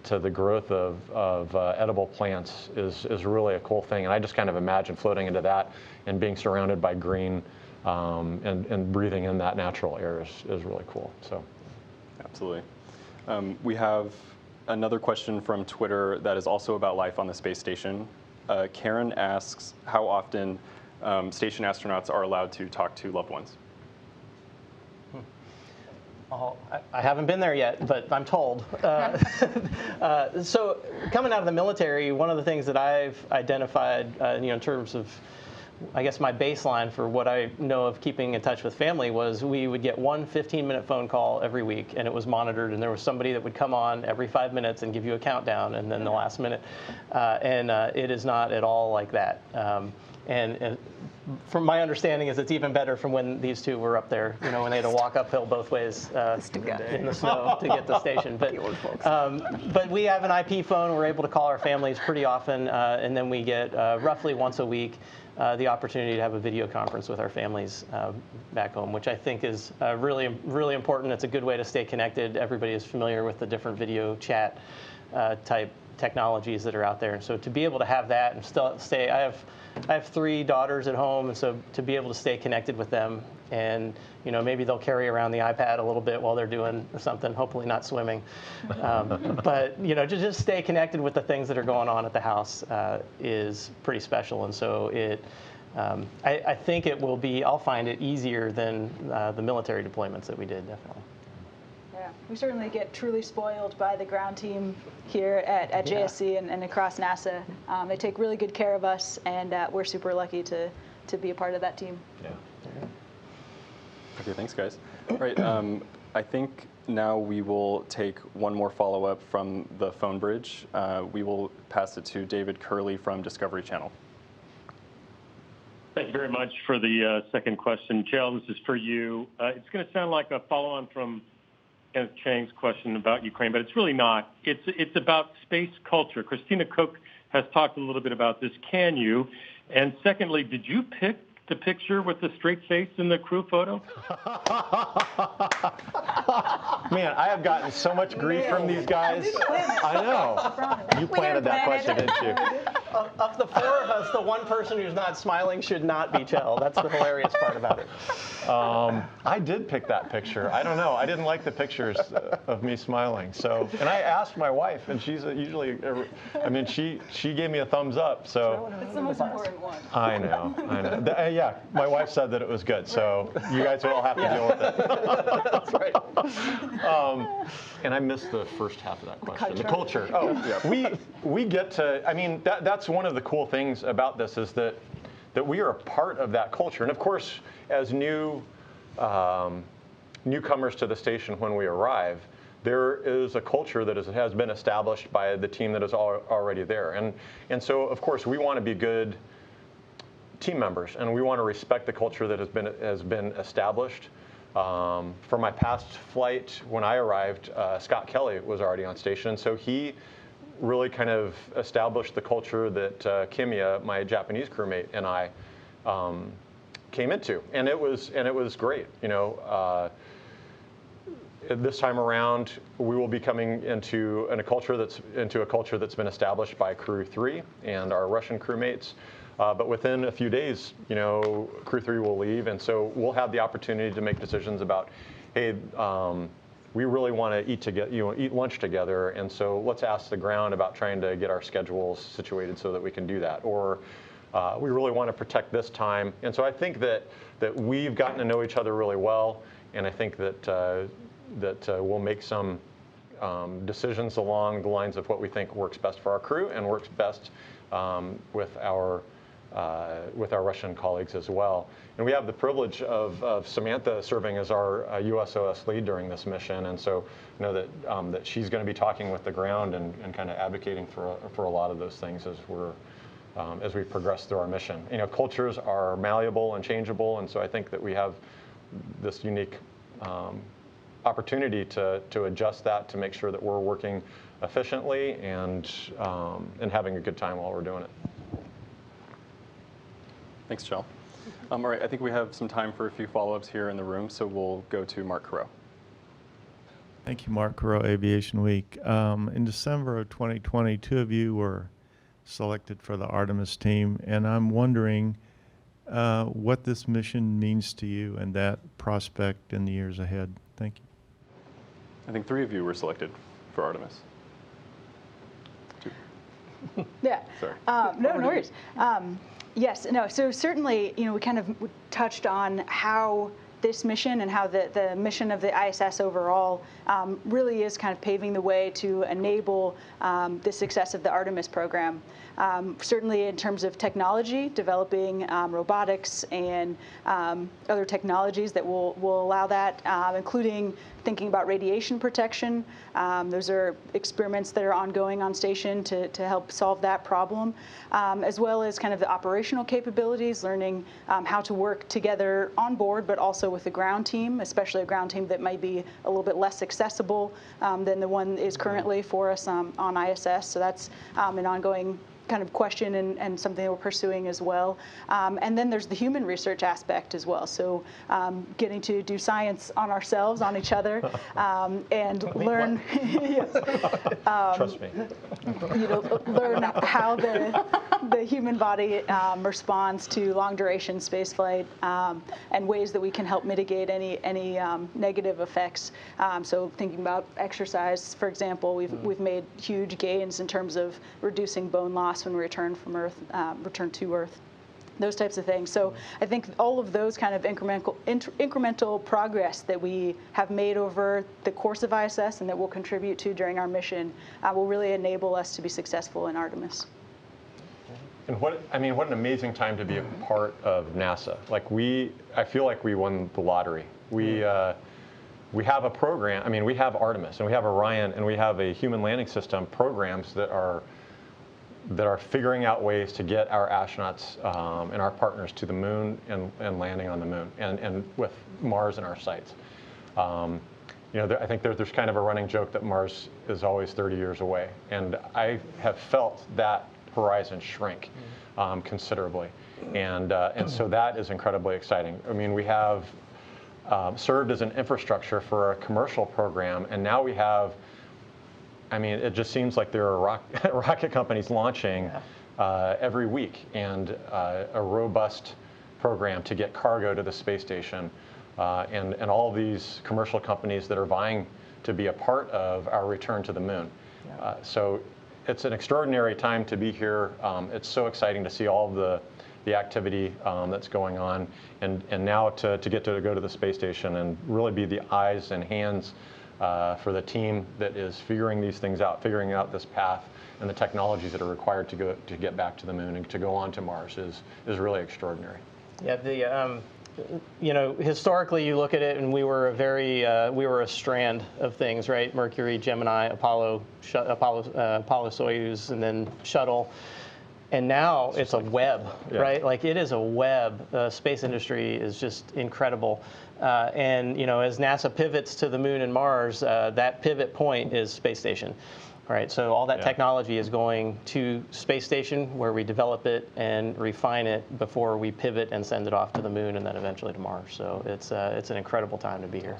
the growth of edible plants is really a cool thing. And I just kind of imagine floating into that and being surrounded by green and breathing in that natural air is really cool. So, absolutely. We have another question from Twitter that is also about life on the space station. Karen asks how often station astronauts are allowed to talk to loved ones. I haven't been there yet, but I'm told. So coming out of the military, one of the things that I've identified, in terms of, I guess, my baseline for what I know of keeping in touch with family was we would get one 15-minute phone call every week, and it was monitored, and there was somebody that would come on every 5 minutes and give you a countdown, and then the last minute. It is not at all like that. And from my understanding is it's even better from when these two were up there, when they had to walk uphill both ways in the snow to get to the station. But we have an IP phone. We're able to call our families pretty often, and then we get roughly once a week the opportunity to have a video conference with our families back home, which I think is really, really important. It's a good way to stay connected. Everybody is familiar with the different video chat type technologies that are out there. And so to be able to have that and still stay, I have 3 daughters at home, and so to be able to stay connected with them, and maybe they'll carry around the iPad a little bit while they're doing something, hopefully not swimming, but to just stay connected with the things that are going on at the house is pretty special. And so I think it will be, I'll find it easier than the military deployments that we did, definitely. Yeah, we certainly get truly spoiled by the ground team here at JSC and across NASA. They take really good care of us, and we're super lucky to be a part of that team. Yeah. Okay, thanks, guys. All right, I think now we will take one more follow-up from the phone bridge. We will pass it to David Curley from Discovery Channel. Thank you very much for the second question. Kjell, this is for you. It's going to sound like a follow-on from Kenneth Chang's question about Ukraine, but it's really not. It's about space culture. Christina Cook has talked a little bit about this. Can you? And secondly, did you pick the picture with the straight face in the crew photo? Man, I have gotten so much grief from these guys. I know. You planted that question, didn't you? Of the 4 of us, the one person who's not smiling should not be Kjell. That's the hilarious part about it. I did pick that picture. I don't know. I didn't like the pictures of me smiling. So, and I asked my wife, and she's usually, she gave me a thumbs up. So That's the most important one. I know. Yeah, my wife said that it was good. So you guys will all have to deal with it. That's right. And I missed the first half of that question. The culture. Oh, yeah. We get to. That's one of the cool things about this is that we are a part of that culture. And of course, as newcomers to the station when we arrive, there is a culture that has been established by the team that is already there. And so, of course, we want to be good team members, and we want to respect the culture that has been established. For my past flight, when I arrived, Scott Kelly was already on station, so he really kind of established the culture that Kimya, my Japanese crewmate, and I came into, and it was great. You know, this time around, we will be coming into a culture that's been established by Crew 3 and our Russian crewmates. But within a few days, you know, Crew 3 will leave, and so we'll have the opportunity to make decisions about, hey, we really want to eat lunch together, and so let's ask the ground about trying to get our schedules situated so that we can do that. Or we really want to protect this time, and so I think that we've gotten to know each other really well, and I think that we'll make some decisions along the lines of what we think works best for our crew and works best with our Russian colleagues as well. And we have the privilege of Samantha serving as our USOS lead during this mission, and so you know that she's going to be talking with the ground and kind of advocating for a lot of those things as we progress through our mission. You know, cultures are malleable and changeable, and so I think that we have this unique opportunity to adjust that to make sure that we're working efficiently and having a good time while we're doing it. Thanks, Kjell. All right, I think we have some time for a few follow-ups here in the room, so we'll go to Mark Carreau. Thank you, Mark Carreau, Aviation Week. In December of 2020, two of you were selected for the Artemis team, and I'm wondering what this mission means to you and that prospect in the years ahead. Thank you. I think three of you were selected for Artemis. Yeah. Sorry. No worries. Yes, no, so certainly, you know, we kind of touched on how this mission and how the mission of the ISS overall really is kind of paving the way to enable the success of the Artemis program. Certainly in terms of technology, developing robotics and other technologies that will allow that, including thinking about radiation protection. Those are experiments that are ongoing on station to help solve that problem, as well as kind of the operational capabilities, learning how to work together on board, but also with the ground team, especially a ground team that might be a little bit less accessible than the one is currently for us on ISS. So that's an ongoing kind of question and something that we're pursuing as well. And then there's the human research aspect as well. So getting to do science on ourselves, on each other, and learn, Trust me. You know, learn how the human body responds to long duration spaceflight and ways that we can help mitigate any negative effects. So thinking about exercise, for example, we've made huge gains in terms of reducing bone loss when we return to Earth, those types of things. So I think all of those kind of incremental progress that we have made over the course of ISS and that we'll contribute to during our mission will really enable us to be successful in Artemis. And what an amazing time to be a part of NASA. Like I feel like we won the lottery. We have a program. I mean, we have Artemis and we have Orion and we have a human landing system programs that are figuring out ways to get our astronauts and our partners to the moon and landing on the moon and with Mars in our sights. You know, I think there's kind of a running joke that Mars is always 30 years away, and I have felt that horizon shrink considerably, and so that is incredibly exciting. I mean, we have served as an infrastructure for a commercial program, and now we have. I mean, it just seems like there are rocket companies launching every week, and a robust program to get cargo to the space station, and all these commercial companies that are vying to be a part of our return to the moon. So it's an extraordinary time to be here. It's so exciting to see all of the activity that's going on, and now to get to go to the space station and really be the eyes and hands for the team that is figuring these things out, figuring out this path and the technologies that are required to get back to the moon and to go on to Mars is really extraordinary. Yeah, you know, historically you look at it and we were a strand of things, right? Mercury, Gemini, Apollo, Soyuz, and then shuttle. And now it's a web, right? Like it is a web. The space industry is just incredible. And you know, as NASA pivots to the moon and Mars, that pivot point is space station. All right, so all that Yeah. technology is going to space station where we develop it and refine it before we pivot and send it off to the moon and then eventually to Mars. So it's an incredible time to be here.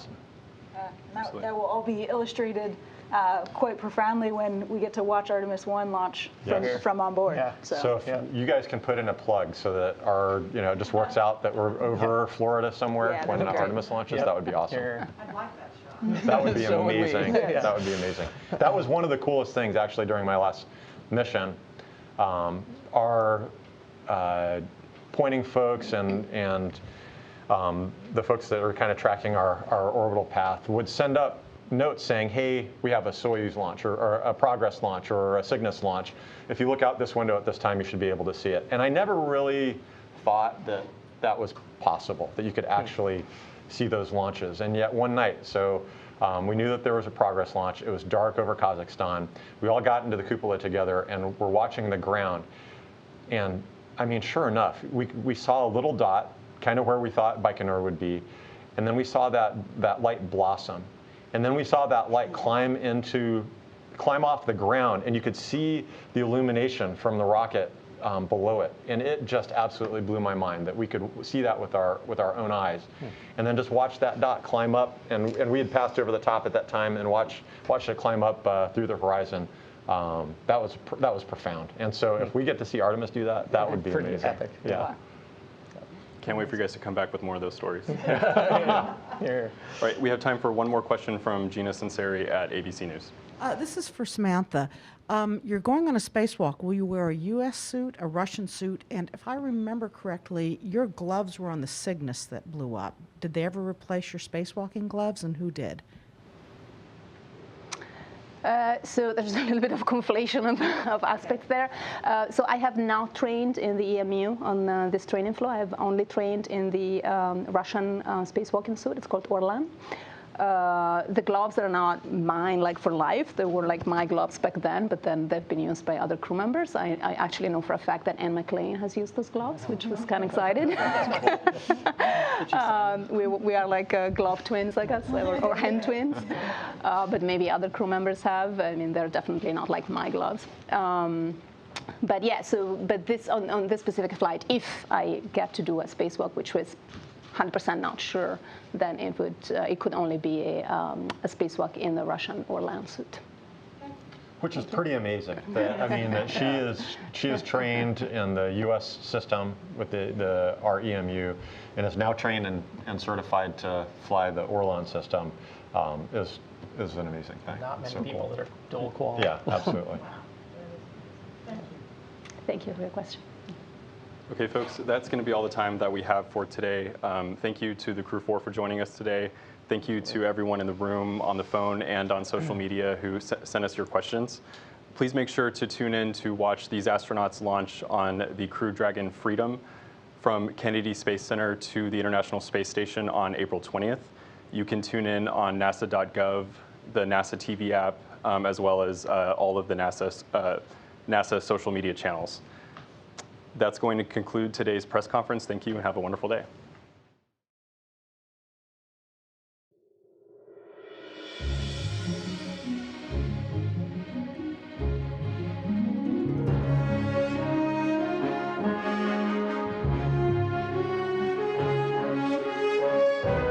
That will all be illustrated quite profoundly when we get to watch Artemis 1 launch from on board. Yeah. So if you guys can put in a plug so that our, it just works out that we're over Florida somewhere when Artemis launches, that would be awesome. I'd like that shot. That would be So would we. amazing. Yeah. That would be amazing. That was one of the coolest things actually during my last mission. Our pointing folks and the folks that are kind of tracking our orbital path would send up notes saying, hey, we have a Soyuz launch or a Progress launch or a Cygnus launch. If you look out this window at this time, you should be able to see it. And I never really thought that that was possible, that you could actually see those launches. And yet one night, so we knew that there was a Progress launch. It was dark over Kazakhstan. We all got into the cupola together and we're watching the ground. And I mean, sure enough, we saw a little dot, kind of where we thought Baikonur would be. And then we saw that light blossom. And then we saw that light climb off the ground, and you could see the illumination from the rocket below it. And it just absolutely blew my mind that we could see that with our own eyes. And then just watch that dot climb up, and we had passed over the top at that time and watched it climb up through the horizon. That was profound. And so if we get to see Artemis do that, that would be pretty amazing. epic. Yeah. Can't wait for you guys to come back with more of those stories. Yeah. All right, we have time for one more question from Gina Sinceri at ABC News. This is for Samantha. You're going on a spacewalk. Will you wear a U.S. suit, a Russian suit? And if I remember correctly, your gloves were on the Cygnus that blew up. Did they ever replace your spacewalking gloves, and who did? So there's a little bit of conflation of aspects there. So I have now trained in the EMU on this training floor. I have only trained in the Russian spacewalking suit. It's called Orlan. The gloves are not mine, like for life. They were like my gloves back then, but then they've been used by other crew members. I actually know for a fact that Anne McLean has used those gloves, which was kind of excited. We are like glove twins, I guess, or hen twins. But maybe other crew members have. I mean, they're definitely not like my gloves. But yeah, but this on this specific flight, if I get to do a spacewalk, which was 100% not sure, then it could only be a spacewalk in the Russian Orlan suit. Which is pretty amazing. I mean, that she is trained in the U.S. system with our EMU, and is now trained and certified to fly the Orlan system. Is an amazing thing. Not many so people cool. that are dual qual. Yeah, absolutely. Thank you for your question. Okay, folks, that's going to be all the time that we have for today. Thank you to the Crew-4 for joining us today. Thank you to everyone in the room, on the phone, and on social media who sent us your questions. Please make sure to tune in to watch these astronauts launch on the Crew Dragon Freedom from Kennedy Space Center to the International Space Station on April 20th. You can tune in on nasa.gov, the NASA TV app, as well as all of the NASA social media channels. That's going to conclude today's press conference. Thank you and have a wonderful day.